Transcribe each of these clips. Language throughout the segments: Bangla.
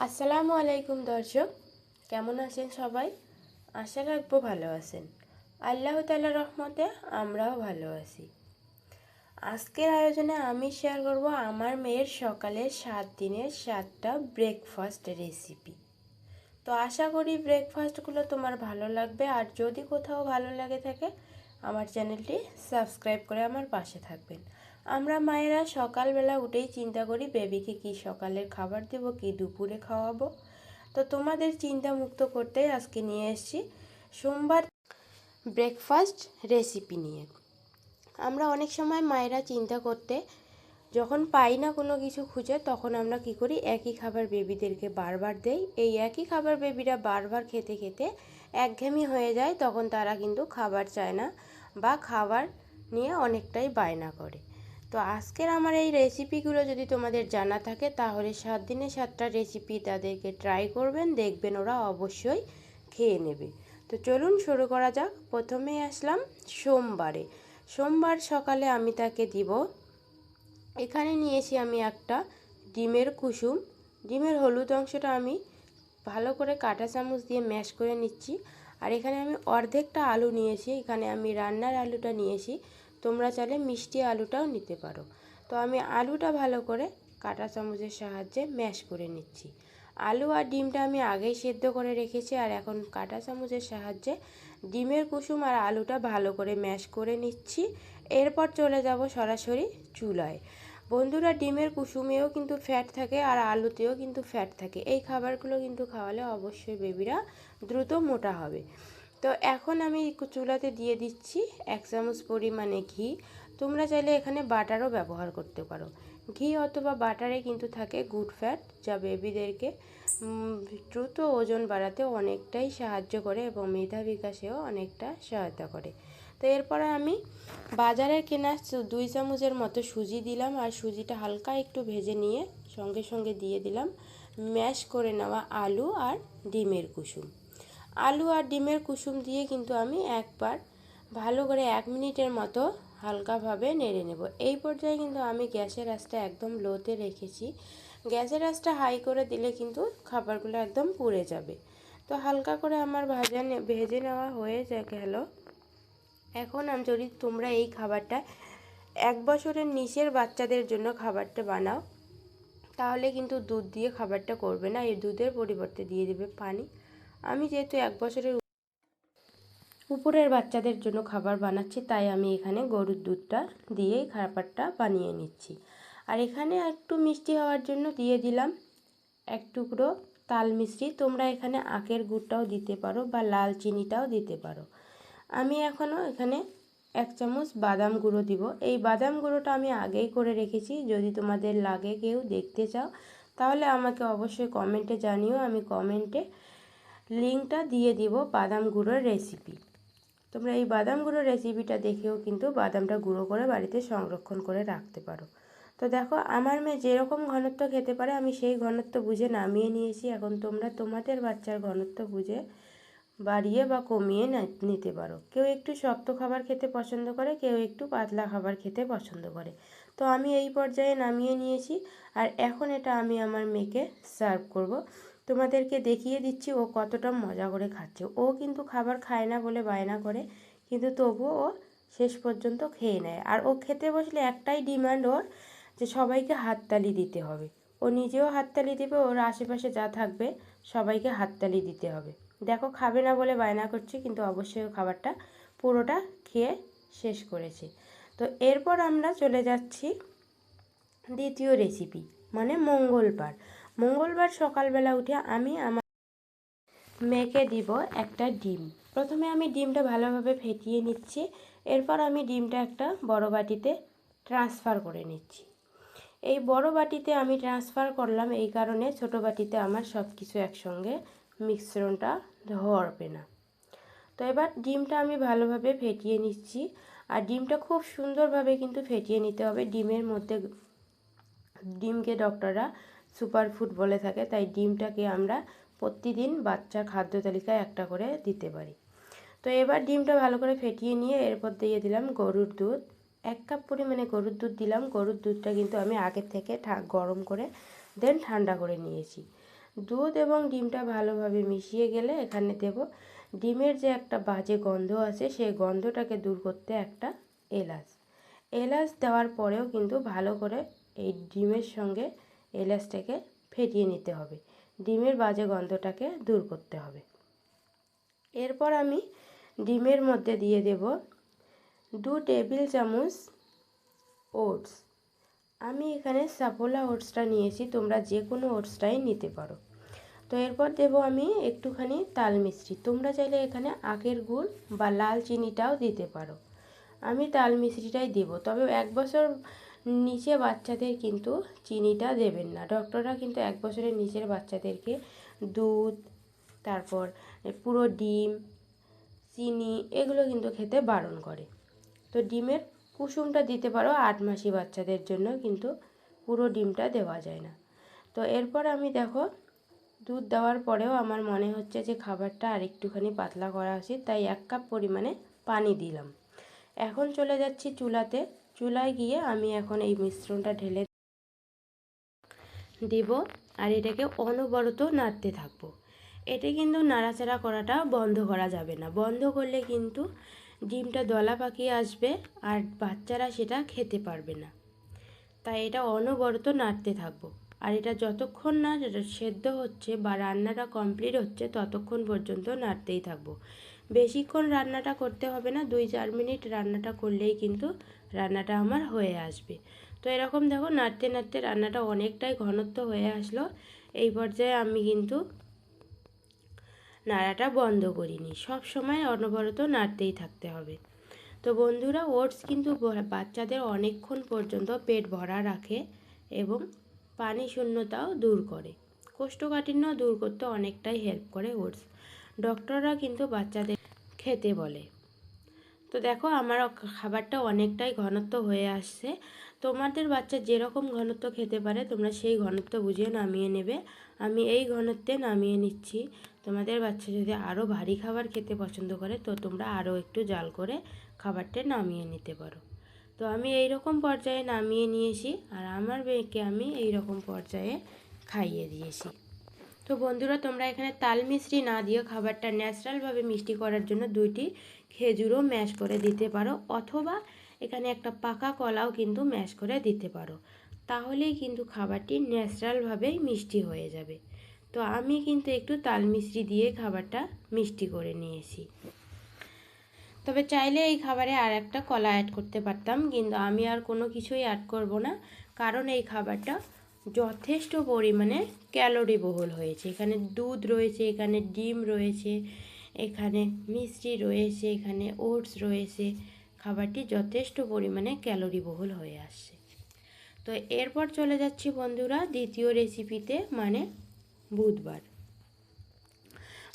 আসসালামু আলাইকুম দর্শক, কেমন আছেন সবাই? আশা রাখবো ভালো আছেন। আল্লাহ তাআলার রহমতে আমরাও ভালো আছি। আজকের আয়োজনে আমি শেয়ার করব আমার মেয়ের সকালের 7 দিনের 7টা ব্রেকফাস্ট রেসিপি। তো আশা করি ব্রেকফাস্টগুলো তোমার ভালো লাগবে, আর যদি কোথাও ভালো লাগে থাকে আমার চ্যানেলটি সাবস্ক্রাইব করে আমার পাশে থাকবেন। আমরা মায়েরা সকালবেলা উঠেই চিন্তা করি বেবিকে কি সকালের খাবার দেব, কি দুপুরে খাওয়াবো। তো তোমাদের চিন্তা মুক্ত করতেই আজকে নিয়ে এসেছি সোমবার ব্রেকফাস্ট রেসিপি নিয়ে। আমরা অনেক সময় মায়েরা চিন্তা করতে যখন পাই না কোনো কিছু খুঁজে, তখন আমরা কি করি, একই খাবার বেবিদেরকে বারবার দেই। এই একই খাবার বেবিরা বারবার খেতে খেতে একঘেয়েমি হয়ে যায়, তখন তারা কিন্তু খাবার চায় না বা খাবার নিয়ে অনেকটাই বায়না করে। তো আজকের আমার এই রেসিপিগুলো যদি তোমাদের জানা থাকে তাহলে 7 দিনে 7টা রেসিপি তাদেরকে ট্রাই করবেন, দেখবেন ওরা অবশ্যই খেয়ে নেবে। তো চলুন শুরু করা যাক। প্রথমেই আসলাম সোমবারে। সোমবার সকালে আমি তাকে দিব, এখানে নিয়েছি আমি একটা ডিমের কুসুম। ডিমের হলুদ অংশটা আমি ভালো করে কাঁটা চামচ দিয়ে ম্যাশ করে নিচ্ছি। আর এখানে আমি অর্ধেকটা আলু নিয়েছি, এখানে আমি রান্নার আলুটা নিয়েছি, তোমরা চাইলে মিষ্টি আলুটাও নিতে পারো। তো আমি আলুটা ভালো করে কাঁটা চামচের সাহায্যে ম্যাশ করে নিচ্ছি। আলু আর ডিমটা আমি আগেই সেদ্ধ করে রেখেছি, আর এখন কাঁটা চামচের সাহায্যে ডিমের কুসুম আর আলুটা ভালো করে ম্যাশ করে নিচ্ছি। এরপর চলে যাব সরাসরি চুলায়। বন্ধুরা, ডিমের কুসুমেও কিন্তু ফ্যাট থাকে আর আলুতেও কিন্তু ফ্যাট থাকে। এই খাবারগুলো কিন্তু খাওয়ালে অবশ্যই বেবিরা দ্রুত মোটা হবে। তো এখন আমি চুলাতে দিয়ে দিচ্ছি 1 চামচ পরিমাণে ঘি। তোমরা চাইলে এখানে বাটারও ব্যবহার করতে পারো। ঘি অথবা বাটারে কিন্তু থাকে গুড ফ্যাট, যা বেবিদেরকে দ্রুত ওজন বাড়াতে অনেকটাই সাহায্য করে এবং মেধা বিকাশেও অনেকটা সহায়তা করে। তো এরপরে আমি বাজারের কেনা 2 চামচের মতো সুজি দিলাম, আর সুজিটা হালকা একটু ভেজে নিয়ে সঙ্গে সঙ্গে দিয়ে দিলাম ম্যাশ করে নেওয়া আলু আর ডিমের কুসুম। আলু আর ডিমের কুসুম দিয়ে কিন্তু আমি একবার ভালো করে 1 মিনিটের মতো হালকাভাবে নেড়ে নেব। এই পর্যায়ে কিন্তু আমি গ্যাসের আঁচটা একদম লোতে রেখেছি। গ্যাসের আঁচটা হাই করে দিলে কিন্তু খাবারগুলো একদম পুড়ে যাবে। তো হালকা করে আমার ভেজে নেওয়া হয়ে গেল। এখন যদি তোমরা এই খাবারটা 1 বছরের নিচের বাচ্চাদের জন্য খাবারটা বানাও, তাহলে কিন্তু দুধ দিয়ে খাবারটা করবে না, এই দুধের পরিবর্তে দিয়ে দেবে পানি। আমি যেহেতু 1 বছরের উপরের বাচ্চাদের জন্য খাবার বানাচ্ছি, তাই আমি এখানে গরুর দুধটা দিয়েই খাবারটা বানিয়ে নিচ্ছি। আর এখানে একটু মিষ্টি হওয়ার জন্য দিয়ে দিলাম 1 টুকরো তাল মিছরি। তোমরা এখানে আখের গুড়টাও দিতে পারো বা লাল চিনিটাও দিতে পারো। আমি এখনও এখানে 1 চামচ বাদাম গুঁড়ো দিব। এই বাদাম গুঁড়োটা আমি আগেই করে রেখেছি, যদি তোমাদের লাগে কেউ দেখতে চাও তাহলে আমাকে অবশ্যই কমেন্টে জানিও, আমি কমেন্টে লিঙ্কটা দিয়ে দিব বাদাম গুঁড়োর রেসিপি। তোমরা এই বাদাম গুঁড়োর রেসিপিটা দেখেও কিন্তু বাদামটা গুঁড়ো করে বাড়িতে সংরক্ষণ করে রাখতে পারো। তো দেখো, আমার মেয়ে যেরকম ঘনত্ব খেতে পারে আমি সেই ঘনত্ব বুঝে নামিয়ে নিয়েছি। এখন তোমরা তোমাদের বাচ্চার ঘনত্ব বুঝে বাড়িয়ে বা কমিয়ে নিতে পারো। কেউ একটু শক্ত খাবার খেতে পছন্দ করে, কেউ একটু পাতলা খাবার খেতে পছন্দ করে। তো আমি এই পর্যায়ে নামিয়ে নিয়েছি, আর এখন এটা আমি আমার মেয়েকে সার্ভ করব। তোমাদেরকে দেখিয়ে দিচ্ছি ও কতটা মজা করে খাচ্ছে। ও কিন্তু খাবার খায় না বলে বায়না করে, কিন্তু তবুও ও শেষ পর্যন্ত খেয়ে নেয়। আর ও খেতে বসলে একটাই ডিমান্ড ওর, যে সবাইকে হাততালি দিতে হবে। ও নিজেও হাততালি দেবে, ওর আশেপাশে যা থাকবে সবাইকে হাততালি দিতে হবে। দেখো, খাবে না বলে বায়না করছে, কিন্তু অবশ্যই খাবারটা পুরোটা খেয়ে শেষ করেছে। তো এরপর আমরা চলে যাচ্ছি দ্বিতীয় রেসিপি, মানে মঙ্গলবার। মঙ্গলবার সকালবেলা উঠে আমি আমার মেয়েকে দিব একটা ডিম। প্রথমে আমি ডিমটা ভালোভাবে ফেটিয়ে নিচ্ছি, এরপর আমি ডিমটা একটা বড় বাটিতে ট্রান্সফার করে নিচ্ছি। এই বড় বাটিতে আমি ট্রান্সফার করলাম এই কারণে, ছোট বাটিতে আমার সব কিছু একসঙ্গে মিশ্রণটা হবে না। তো এবার ডিমটা আমি ভালোভাবে ফেটিয়ে নিচ্ছি, আর ডিমটা খুব সুন্দরভাবে কিন্তু ফেটিয়ে নিতে হবে। ডিমকে ডক্টররা সুপারফুড বলে থাকে, তাই ডিমটাকে আমরা প্রতিদিন বাচ্চার খাদ্য তালিকায় একটা করে দিতে পারি। তো এবার ডিমটা ভালো করে ফেটিয়ে নিয়ে এরপর দিয়ে দিলাম গরুর দুধ। 1 কাপ পরিমাণে গরুর দুধ দিলাম। গরুর দুধটা কিন্তু আমি আগের থেকে গরম করে দেন ঠান্ডা করে নিয়েছি। দুধ এবং ডিমটা ভালোভাবে মিশিয়ে গেলে এখানে দেব ডিমের যে একটা বাজে গন্ধ আছে, সেই গন্ধটাকে দূর করতে একটা এলাচ। এলাচ দেওয়ার পরেও কিন্তু ভালো করে এই ডিমের সঙ্গে এলাচটাকে ফেটিয়ে নিতে হবে, ডিমের বাজে গন্ধটাকে দূর করতে হবে। এরপর আমি ডিমের মধ্যে দিয়ে দেব 2 টেবিল চামচ ওটস। আমি এখানে সাফোলা ওটসটা নিয়েছি, তোমরা যে কোনো ওটসটাই নিতে পারো। তো এরপর দেব আমি একটুখানি তাল মিছরি, তোমরা চাইলে এখানে আখের গুড় বা লাল চিনিটাও দিতে পারো। আমি তাল মিছরিটাই দেব, তবে 1 বছর নিচে বাচ্চাদের কিন্তু চিনিটা দেবেন না। ডক্টররা কিন্তু 1 বছরের নিচের বাচ্চাদেরকে দুধ, তারপর পুরো ডিম, চিনি এগুলো কিন্তু খেতে বারণ করে। তো ডিমের কুসুমটা দিতে পারো 8 মাসি বাচ্চাদের জন্য, কিন্তু পুরো ডিমটা দেওয়া যায় না। তো এরপর আমি দেখো দুধ দেওয়ার পরেও আমার মনে হচ্ছে যে খাবারটা আর একটুখানি পাতলা করা উচিত, তাই 1 কাপ পরিমাণে পানি দিলাম। এখন চলে যাচ্ছি চুলাতে। চুলায় গিয়ে আমি এখন এই মিশ্রণটা ঢেলে দেব আর এটাকে অনবরত নাড়তে থাকবো। এটা কিন্তু নাড়াচাড়া করাটা বন্ধ করা যাবে না, বন্ধ করলে কিন্তু ডিমটা দলা পাকিয়ে আসবে আর বাচ্চারা সেটা খেতে পারবে না। তাই এটা অনবরত নাড়তে থাকবো। আর এটা যতক্ষণ না সেদ্ধ হচ্ছে বা রান্নাটা কমপ্লিট হচ্ছে ততক্ষণ পর্যন্ত নাড়তেই থাকবো। বেশিক্ষণ রান্নাটা করতে হবে না, 2-4 মিনিট রান্নাটা করলেই কিন্তু রান্নাটা আমার হয়ে আসবে। তো এরকম দেখো নাড়তে নাড়তে রান্নাটা অনেকটাই ঘনত্ব হয়ে আসলো। এই পর্যায়ে আমি কিন্তু নাড়াটা বন্ধ করিনি, সব সময় অনবরত নাড়তেই থাকতে হবে। তো বন্ধুরা, ওটস কিন্তু বাচ্চাদের অনেকক্ষণ পর্যন্ত পেট ভরা রাখে এবং পানি শূন্যতাও দূর করে, কোষ্ঠকাঠিন্য দূর করতে অনেকটাই হেল্প করে ওটস। ডক্টররা কিন্তু বাচ্চাদের খেতে বলে। তো দেখো আমার খাবারটা অনেকটাই ঘনত্ব হয়ে আসছে। তোমাদের বাচ্চা যেরকম ঘনত্ব খেতে পারে তোমরা সেই ঘনত্ব বুঝিয়ে নামিয়ে নেবে। আমি এই ঘনত্বে নামিয়ে নিচ্ছি। তোমাদের বাচ্চা যদি আরও ভারী খাবার খেতে পছন্দ করে তো তোমরা আরও একটু জাল করে খাবারটা নামিয়ে নিতে পারো। তো আমি এই রকম পর্যায়ে নামিয়ে নিয়েছি আর আমার মেয়েকে আমি এই রকম পর্যায়ে খাইয়ে দিয়েছি। তো বন্ধুরা, তোমরা এখানে তাল মিছরি না দিয়ে খাবারটা ন্যাচারালভাবে মিষ্টি করার জন্য 2টি খেজুরও ম্যাশ করে দিতে পারো, অথবা এখানে একটা পাকা কলাও কিন্তু ম্যাশ করে দিতে পারো। তাহলেই কিন্তু খাবারটি ন্যাচারালভাবেই মিষ্টি হয়ে যাবে। তো আমি কিন্তু একটু তাল মিছরি দিয়ে খাবারটা মিষ্টি করে নিয়েছি। তবে চাইলে এই খাবারে আর একটা কলা অ্যাড করতে পারতাম, কিন্তু আমি আর কোনো কিছুই অ্যাড করব না, কারণ এই খাবারটা যথেষ্ট পরিমাণে ক্যালোরি বহুল হয়েছে। এখানে দুধ রয়েছে, এখানে ডিম রয়েছে, এখানে মিষ্টি রয়েছে, এখানে ওটস রয়েছে। খাবারটি যথেষ্ট পরিমাণে ক্যালোরি বহুল হয়ে আসছে। তো এরপর চলে যাচ্ছি বন্ধুরা দ্বিতীয় রেসিপিতে, মানে বুধবার।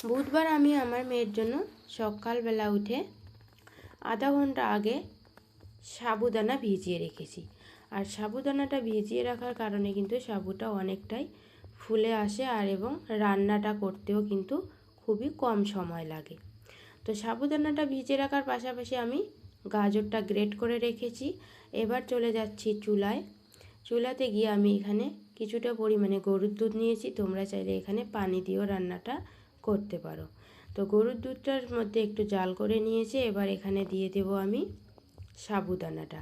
বুধবার আমি আমার মেয়ের জন্য সকালবেলা উঠে আধা ঘন্টা আগে সাবুদানা ভিজিয়ে রেখেছি। আর সাবুদানাটা ভিজিয়ে রাখার কারণে কিন্তু সাবুটা অনেকটাই ফুলে আসে আর এবং রান্নাটা করতেও কিন্তু খুবই কম সময় লাগে। তো সাবুদানাটা ভিজিয়ে রাখার পাশাপাশি আমি গাজরটা গ্রেট করে রেখেছি। এবার চলে যাচ্ছি চুলায়। চুলাতে গিয়ে আমি এখানে কিছুটা পরিমাণে গরুর দুধ নিয়েছি, তোমরা চাইলে এখানে পানি দিয়েও রান্নাটা করতে পারো। তো গরুর দুধটার মধ্যে একটু জাল করে নিয়েছি। এবার এখানে দিয়ে দেব আমি সাবুদানাটা।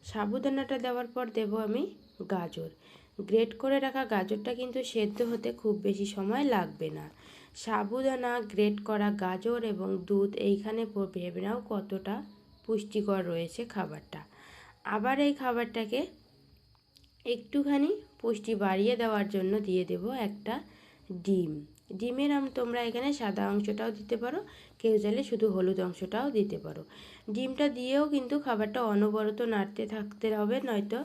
সাবুদানাটা দেওয়ার পর দেব আমি গাজর। গ্রেট করে রাখা গাজরটা কিন্তু সেদ্ধ হতে খুব বেশি সময় লাগবে না। সাবুদানা, গ্রেট করা গাজর এবং দুধ, এইখানে ভেবে নাও কতটা পুষ্টিকর রয়েছে খাবারটা। আবার এই খাবারটাকে একটুখানি পুষ্টি বাড়িয়ে দেওয়ার জন্য দিয়ে দেব একটা ডিম। ডিমের তোমরা এখানে সাদা অংশটাও দিতে পারো, কেউ চাইলে শুধু হলুদ অংশটাও দিতে পারো। ডিমটা দিয়েও কিন্তু খাবারটা অনবরত নাড়তে থাকতে হবে, নয়তো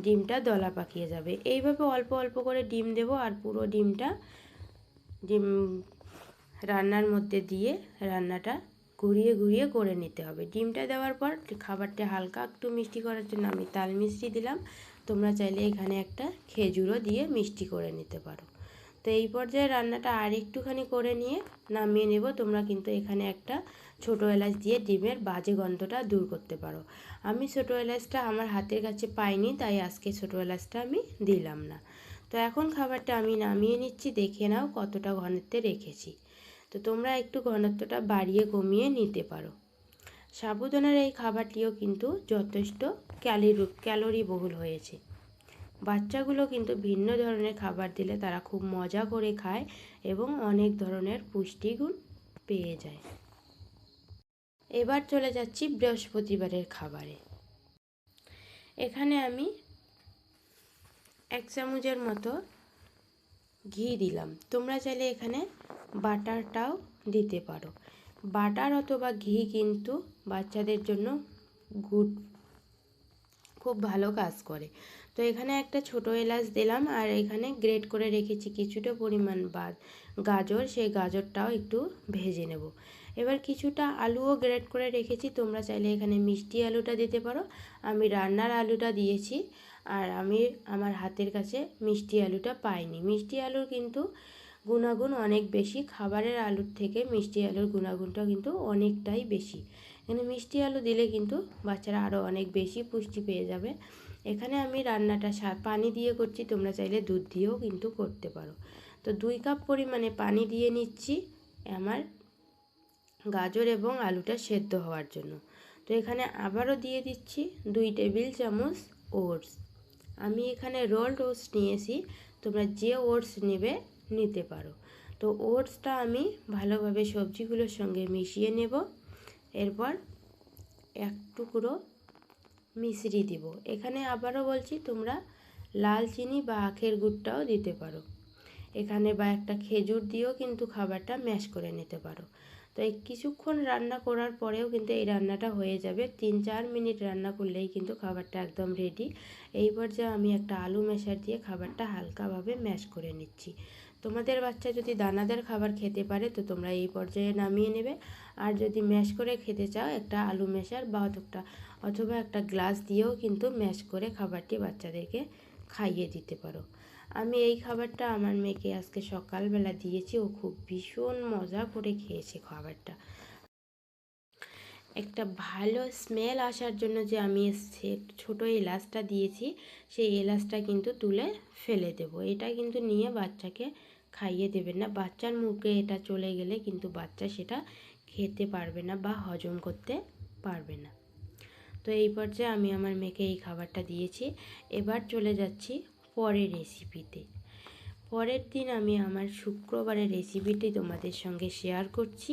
ডিমটা দলা পাকিয়ে যাবে। এইভাবে অল্প অল্প করে ডিম দেব আর পুরো ডিম রান্নার মধ্যে দিয়ে রান্নাটা ঘুরিয়ে ঘুরিয়ে করে নিতে হবে। ডিমটা দেওয়ার পর খাবারটা হালকা একটু মিষ্টি করার জন্য আমি তাল মিছরি দিলাম। তোমরা চাইলে এখানে একটা খেজুরও দিয়ে মিষ্টি করে নিতে পারো। তো এই পর্যায়ে রান্নাটা আর একটুখানি করে নিয়ে নামিয়ে নেব। তোমরা কিন্তু এখানে একটা ছোটো এলাচ দিয়ে ডিমের বাজে গন্ধটা দূর করতে পারো। আমি ছোটো এলাচটা আমার হাতের কাছে পাইনি, তাই আজকে ছোটো এলাচটা আমি দিলাম না। তো এখন খাবারটা আমি নামিয়ে নিচ্ছি, দেখে নাও কতটা ঘনত্বে রেখেছি। তো তোমরা একটু ঘনত্বটা বাড়িয়ে কমিয়ে নিতে পারো। সাবুদানার এই খাবারটিও কিন্তু যথেষ্ট ক্যালোরি বহুল হয়েছে। বাচ্চাগুলো কিন্তু ভিন্ন ধরনের খাবার দিলে তারা খুব মজা করে খায় এবং অনেক ধরনের পুষ্টিগুণ পেয়ে যায়। এবার চলে যাচ্ছি বৃহস্পতিবারের খাবারে। এখানে আমি 1 চামচের মতো ঘি দিলাম। তোমরা চাইলে এখানে বাটারটাও দিতে পারো। বাটার অথবা ঘি কিন্তু বাচ্চাদের জন্য খুব ভালো কাজ করে। তো এখানে একটা ছোট এলাচ দিলাম, আর এখানে গ্রেট করে রেখেছি কিছুটা পরিমাণ গাজর, সেই গাজরটাও একটু ভেজে নেব। এবার কিছুটা আলুও গ্রেট করে রেখেছি, তোমরা চাইলে এখানে মিষ্টি আলুটা দিতে পারো। আমি রান্নার আলুটা দিয়েছি, আর আমার হাতের কাছে মিষ্টি আলুটা পাইনি। মিষ্টি আলুর কিন্তু গুণাগুণ অনেক বেশি, খাবারের আলুর থেকে মিষ্টি আলুর গুণাগুণটা কিন্তু অনেকটাই বেশি। এখানে মিষ্টি আলু দিলে কিন্তু বাচ্চারা আরও অনেক বেশি পুষ্টি পেয়ে যাবে। এখানে আমি রান্নাটা পানি দিয়ে করছি, তোমরা চাইলে দুধ দিয়েও কিন্তু করতে পারো। তো 2 কাপ পরিমাণে পানি দিয়ে নিচ্ছি আমার গাজর এবং আলুটা সেদ্ধ হওয়ার জন্য। তো এখানে আবারও দিয়ে দিচ্ছি 2 টেবিল চামচ ওটস। আমি এখানে রোলড ওটস নিয়েছি, তোমরা যে ওটস নিতে পারো। তো ওটসটা আমি ভালোভাবে সবজিগুলোর সঙ্গে মিশিয়ে নেব। এরপর 1 টুকরো মিশ্রি দিব। এখানে আবারও বলছি, তোমরা লাল চিনি বা আখের গুড়টাও দিতে পারো এখানে, বা একটা খেজুর দিয়েও কিন্তু খাবারটা ম্যাশ করে নিতে পারো। তো এই কিছুক্ষণ রান্না করার পরেও কিন্তু এই রান্নাটা হয়ে যাবে। 3-4 মিনিট রান্না করলেই কিন্তু খাবারটা একদম রেডি। এই পর্যায়ে আমি একটা আলু ম্যাশার দিয়ে খাবারটা হালকাভাবে ম্যাশ করে নিচ্ছি। তোমাদের বাচ্চা যদি দানাদার খাবার খেতে পারে তো তোমরা এই পর্যায়ে নামিয়ে নেবে, আর যদি ম্যাশ করে খেতে চাও একটা আলু ম্যাশার বা অথবা একটা গ্লাস দিয়েও কিন্তু ম্যাশ করে খাবারটি বাচ্চাদেরকে খাইয়ে দিতে পারো। আমি এই খাবারটা আমার মেয়েকে আজকে সকালবেলা দিয়েছি, ও খুব ভীষণ মজা করে খেয়েছে খাবারটা। একটা ভালো স্মেল আসার জন্য যে আমি ছোটো এলাচটা দিয়েছি, সেই এলাচটা কিন্তু তুলে ফেলে দেব। এটা কিন্তু নিয়ে বাচ্চাকে খাইয়ে দেবেন না, বাচ্চার মুখে এটা চলে গেলে কিন্তু বাচ্চা সেটা খেতে পারবে না বা হজম করতে পারবে না। তো এই পর্যায়ে আমি আমার মেয়েকে এই খাবারটা দিয়েছি। এবার চলে যাচ্ছি পরের রেসিপিতে। পরের দিন আমি আমার শুক্রবারের রেসিপিটি তোমাদের সঙ্গে শেয়ার করছি।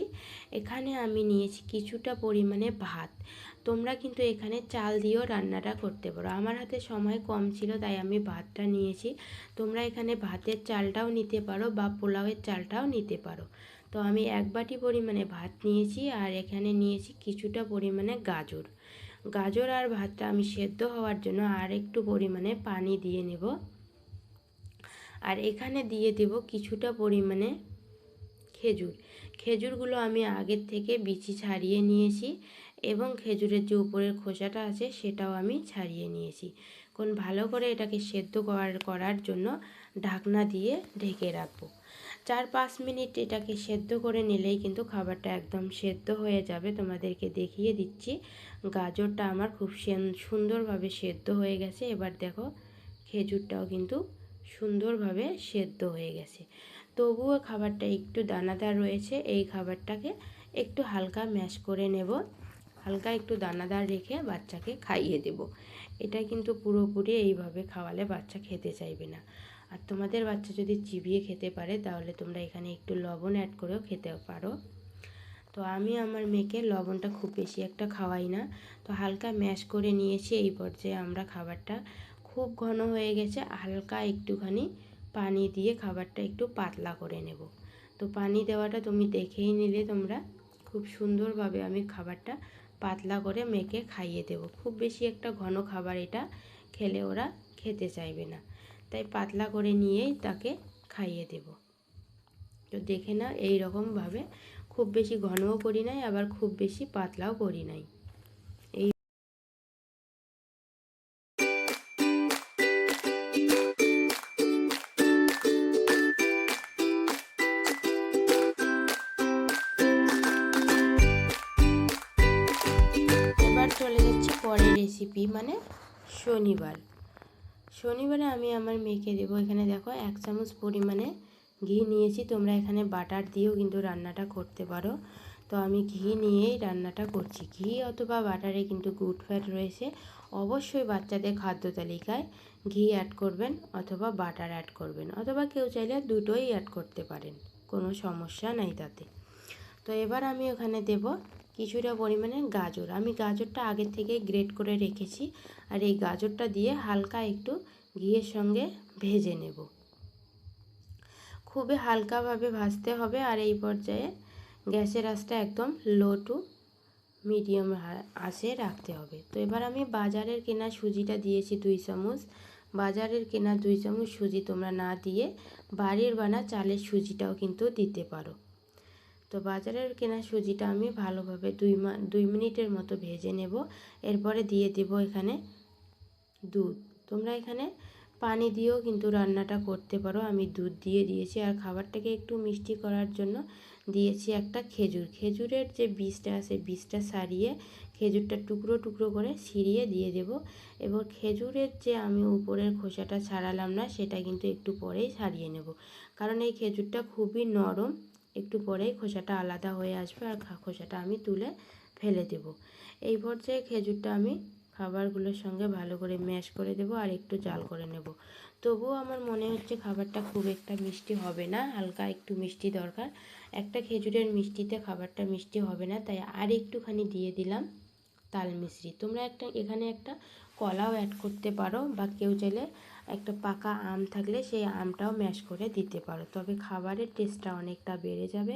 এখানে আমি নিয়েছি কিছুটা পরিমাণে ভাত। তোমরা কিন্তু এখানে চাল দিয়েও রান্নাটা করতে পারো। আমার হাতে সময় কম ছিল তাই আমি ভাতটা নিয়েছি। তোমরা এখানে ভাতের চালটাও নিতে পারো বা পোলাওয়ের চালটাও নিতে পারো। তো আমি 1 বাটি পরিমাণে ভাত নিয়েছি, আর এখানে নিয়েছি কিছুটা পরিমাণে গাজর আর ভাতটা আমি সেদ্ধ হওয়ার জন্য আর একটু পরিমাণে পানি দিয়ে নেব। আর এখানে দিয়ে দেব কিছুটা পরিমাণে খেজুরগুলো আমি আগের থেকে বিচি ছাড়িয়ে নিয়েছি, এবং খেজুরের যে উপরের খোসাটা আছে সেটাও আমি ছাড়িয়ে নিয়েছি। ভালো করে এটাকে সেদ্ধ করার জন্য ঢাকনা দিয়ে ঢেকে রাখবো। 4-5 মিনিট এটাকে সেদ্ধ করে নিলেই কিন্তু খাবারটা একদম সেদ্ধ হয়ে যাবে। তোমাদেরকে দেখিয়ে দিচ্ছি, গাজরটা আমার খুব সুন্দরভাবে সেদ্ধ হয়ে গেছে। এবার দেখো খেজুরটাও কিন্তু সুন্দরভাবে সেদ্ধ হয়ে গেছে। তবুও খাবারটা একটু দানাদার রয়েছে, এই খাবারটাকে একটু হালকা ম্যাশ করে নেব, হালকা একটু দানাদার রেখে বাচ্চাকে খাইয়ে দেব। এটা কিন্তু পুরোপুরি এইভাবে খাওয়ালে বাচ্চা খেতে চাইবে না। আর তোমাদের বাচ্চা যদি চিবিয়ে খেতে পারে তাহলে তোমরা এখানে একটু লবণ অ্যাড করেও খেতে পারো। তো আমি আমার মেয়েকে লবণটা খুব বেশি একটা খাওয়াই না, তো হালকা ম্যাশ করে নিয়েছি। এই পর্যায়ে আমরা খাবারটা খুব ঘন হয়ে গেছে, হালকা একটুখানি পানি দিয়ে খাবারটা একটু পাতলা করে নেব। তো পানি দেওয়াটা তুমি দেখেই নিলে, তোমরা খুব সুন্দরভাবে আমি খাবারটা পাতলা করে মেয়েকে খাইয়ে দেব। খুব বেশি একটা ঘন খাবার এটা খেলে ওরা খেতে চাইবে না, তাই পাতলা করে নিয়েই তাকে খাইয়ে দেব। তো দেখে না, এই রকমভাবে খুব বেশি ঘনও করি নাই, আবার খুব বেশি পাতলাও করি নাই। এই এবার চলে যাচ্ছি পরের রেসিপি, মানে শনিবারে আমি আমার মেয়েকে দেবো। এখানে দেখো 1 চামচ পরিমাণে ঘি নিয়েছি। তোমরা এখানে বাটার দিয়েও কিন্তু রান্নাটা করতে পারো। তো আমি ঘি নিয়েই রান্নাটা করছি। ঘি অথবা বাটারে কিন্তু গুড ফ্যাট রয়েছে। অবশ্যই বাচ্চাদের খাদ্য তালিকায় ঘি অ্যাড করবেন অথবা বাটার অ্যাড করবেন, অথবা কেউ চাইলে দুটোই অ্যাড করতে পারেন, কোনো সমস্যা নাই তাতে। তো এবার আমি ওখানে দেব কিছুটা পরিমাণে গাজর। আমি গাজরটা আগের থেকে গ্রেট করে রেখেছি, আর এই গাজরটা দিয়ে হালকা একটু ঘিয়ের সঙ্গে ভেজে নেব। খুবই হালকাভাবে ভাজতে হবে, আর এই পর্যায়ে গ্যাসের আঁচটা একদম লো টু মিডিয়াম আঁচে রাখতে হবে। তো এবার আমি বাজারের কেনা সুজিটা দিয়েছি 2 চামচ। বাজারের কেনা 2 চামচ সুজি তোমরা না দিয়ে বাড়ির বানা চালের সুজিটাও কিন্তু দিতে পারো। তো বাজারের কেনা সুজিটা আমি ভালোভাবে 2 মিনিটের মতো ভেজে নেব। এরপরে দিয়ে দেব এখানে দুধ। তোমরা এখানে পানি দিয়েও কিন্তু রান্নাটা করতে পারো। আমি দুধ দিয়ে দিয়েছি, আর খাবারটাকে একটু মিষ্টি করার জন্য দিয়েছি একটা খেজুর। খেজুরের যে বীজটা আছে বীজটা ছাড়িয়ে খেজুরটা টুকরো টুকরো করে ছিঁড়িয়ে দিয়ে দেব। এবং খেজুরের যে আমি উপরের খোসাটা ছাড়ালাম না, সেটা কিন্তু একটু পরেই ছাড়িয়ে নেব, কারণ এই খেজুরটা খুবই নরম। একটু পরেই খোসাটা আলাদা হয়ে আসবে, আর খোসাটা আমি তুলে ফেলে দেব। এই পর্যায়ে খেজুরটা আমি খাবারগুলোর সঙ্গে ভালো করে ম্যাশ করে দেব, আর একটু জাল করে নেব। তবুও আমার মনে হচ্ছে খাবারটা খুব একটা মিষ্টি হবে না, হালকা একটু মিষ্টি দরকার। একটা খেজুরের মিষ্টিতে খাবারটা মিষ্টি হবে না, তাই আর একটুখানি দিয়ে দিলাম তাল মিছরি। তোমরা এখানে একটা কলাও অ্যাড করতে পারো, বা কেউ চাইলে একটা পাকা আম থাকলে সেই আমটাও ম্যাশ করে দিতে পারো। তবে খাবারের টেস্টটা অনেকটা বেড়ে যাবে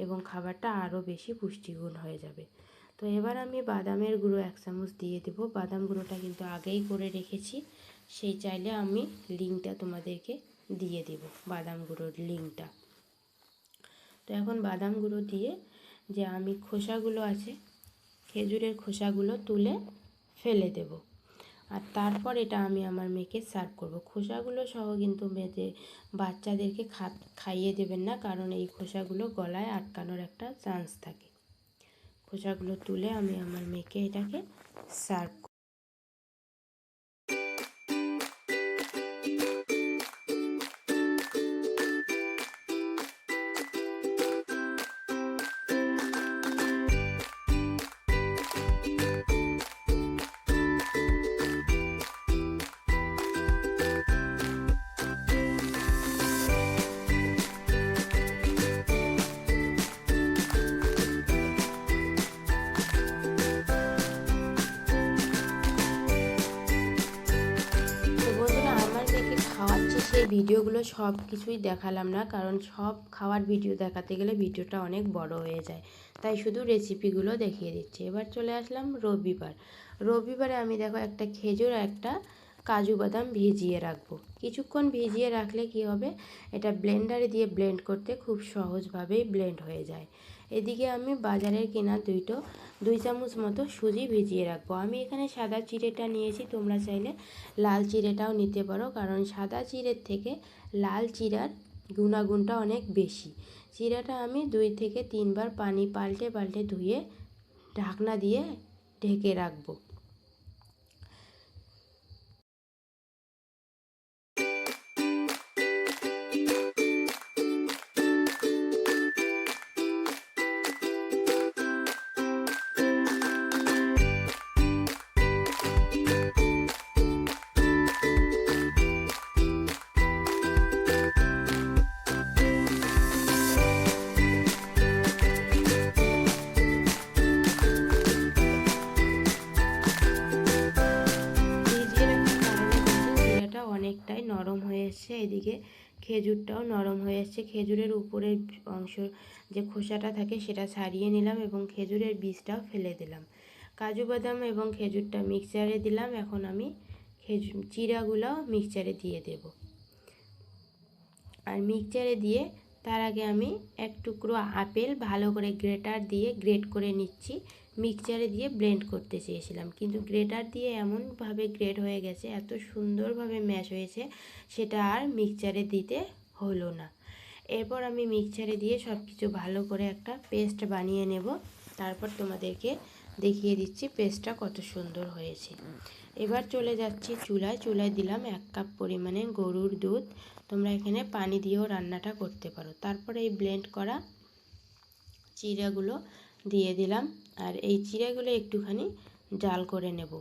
এবং খাবারটা আরও বেশি পুষ্টিগুণ হয়ে যাবে। তো এবার আমি বাদামের গুঁড়ো 1 চামচ দিয়ে দেবো। বাদাম গুঁড়োটা কিন্তু আগেই করে রেখেছি, সেই চাইলে আমি লিঙ্কটা তোমাদেরকে দিয়ে দেব, বাদাম গুঁড়োর লিঙ্কটা। তো এখন বাদাম গুঁড়ো দিয়ে যে আমি খোসাগুলো আছে খেজুরের খোসাগুলো তুলে ফেলে দেব, আর তারপর এটা আমি আমার মেয়েকে সার্ভ করব। খোসাগুলো সহ কিন্তু মেয়েদের বাচ্চাদেরকে খাইয়ে দেবেন না, কারণ এই খোসাগুলো গলায় আটকানোর একটা চান্স থাকে। খোসাগুলো তুলে আমি আমার মেয়েকে এটাকে সার্ভ করব। খাওয়াচ্ছি সেই ভিডিওগুলো সব কিছুই দেখালাম না, কারণ সব খাওয়ার ভিডিও দেখাতে গেলে ভিডিওটা অনেক বড় হয়ে যায়, তাই শুধু রেসিপিগুলো দেখিয়ে দিচ্ছি। এবার চলে আসলাম রবিবারে আমি দেখো একটা খেজুর আর একটা কাজু বাদাম ভিজিয়ে রাখবো। কিছুক্ষণ ভিজিয়ে রাখলে কি হবে, এটা ব্লেন্ডারে দিয়ে ব্লেন্ড করতে খুব সহজভাবেই ব্লেন্ড হয়ে যায়। এদিকে আমি বাজারের কেনা 2 চামচ মতো সুজি ভিজিয়ে রাখবো। আমি এখানে সাদা চিড়েটা নিয়েছি, তোমরা চাইলে লাল চিড়েটাও নিতে পারো, কারণ সাদা চিড়ের থেকে লাল চিড়ার গুণাগুণটা অনেক বেশি। চিড়াটা আমি 2 থেকে 3 বার পানি পাল্টে পাল্টে ধুয়ে ঢাকনা দিয়ে ঢেকে রাখবো। অনেকটাই নরম হয়ে এসছে, এদিকে খেজুরটাও নরম হয়ে এসছে। খেজুরের উপরের অংশ যে খোসাটা থাকে সেটা ছাড়িয়ে নিলাম এবং খেজুরের বীজটাও ফেলে দিলাম। কাজু বাদাম এবং খেজুরটা মিক্সচারে দিলাম। এখন আমি চিড়াগুলো মিক্সচারে দিয়ে দেব, আর মিক্সচারে দিয়ে তার আগে আমি এক টুকরো আপেল ভালো করে গ্রেটার দিয়ে গ্রেট করে নিচ্ছি। মিক্সচারে দিয়ে ব্লেন্ড করতে চেয়েছিলাম, কিন্তু গ্রেটার দিয়ে এমনভাবে গ্রেট হয়ে গেছে, এত সুন্দরভাবে ম্যাশ হয়েছে, সেটা আর মিক্সচারে দিতে হলো না। এরপর আমি মিক্সচারে দিয়ে সব কিছু ভালো করে একটা পেস্ট বানিয়ে নেব, তারপর তোমাদেরকে দেখিয়ে দিচ্ছি পেস্টটা কত সুন্দর হয়েছে। এবার চলে যাচ্ছি চুলায় দিলাম 1 কাপ পরিমাণে গরুর দুধ। তোমরা এখানে পানি দিয়েও রান্নাটা করতে পারো। তারপরে এই ব্লেন্ড করা চিড়াগুলো দিয়ে দিলাম, আর এই চিড়াগুলো একটুখানি জাল করে নেব।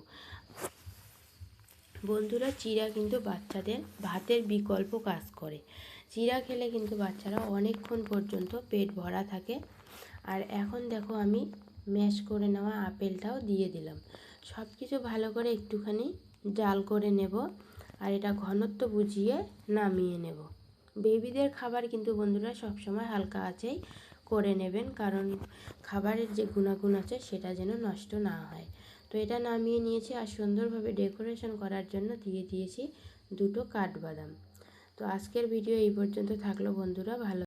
বন্ধুরা, চিড়া কিন্তু বাচ্চাদের ভাতের বিকল্প কাজ করে। চিড়া খেলে কিন্তু বাচ্চারা অনেকক্ষণ পর্যন্ত পেট ভরা থাকে। আর এখন দেখো আমি ম্যাশ করে নেওয়া আপেলটাও দিয়ে দিলাম। সব কিছু ভালো করে একটুখানি জাল করে নেব, আর এটা ঘনত্ব বুঝিয়ে নামিয়ে নেব। বেবিদের খাবার কিন্তু বন্ধুরা সবসময় হালকা আঁচেই করে নেবেন, কারণ খাবারের যে গুণাগুণ আছে সেটা যেন নষ্ট না হয়। তো এটা নামিয়ে নিয়েছি, আর সুন্দরভাবে ডেকোরেশন করার জন্য দিয়ে দিয়েছি 2টো কাঠবাদাম। তো আজকের ভিডিও এই পর্যন্ত থাকলো বন্ধুরা। ভালো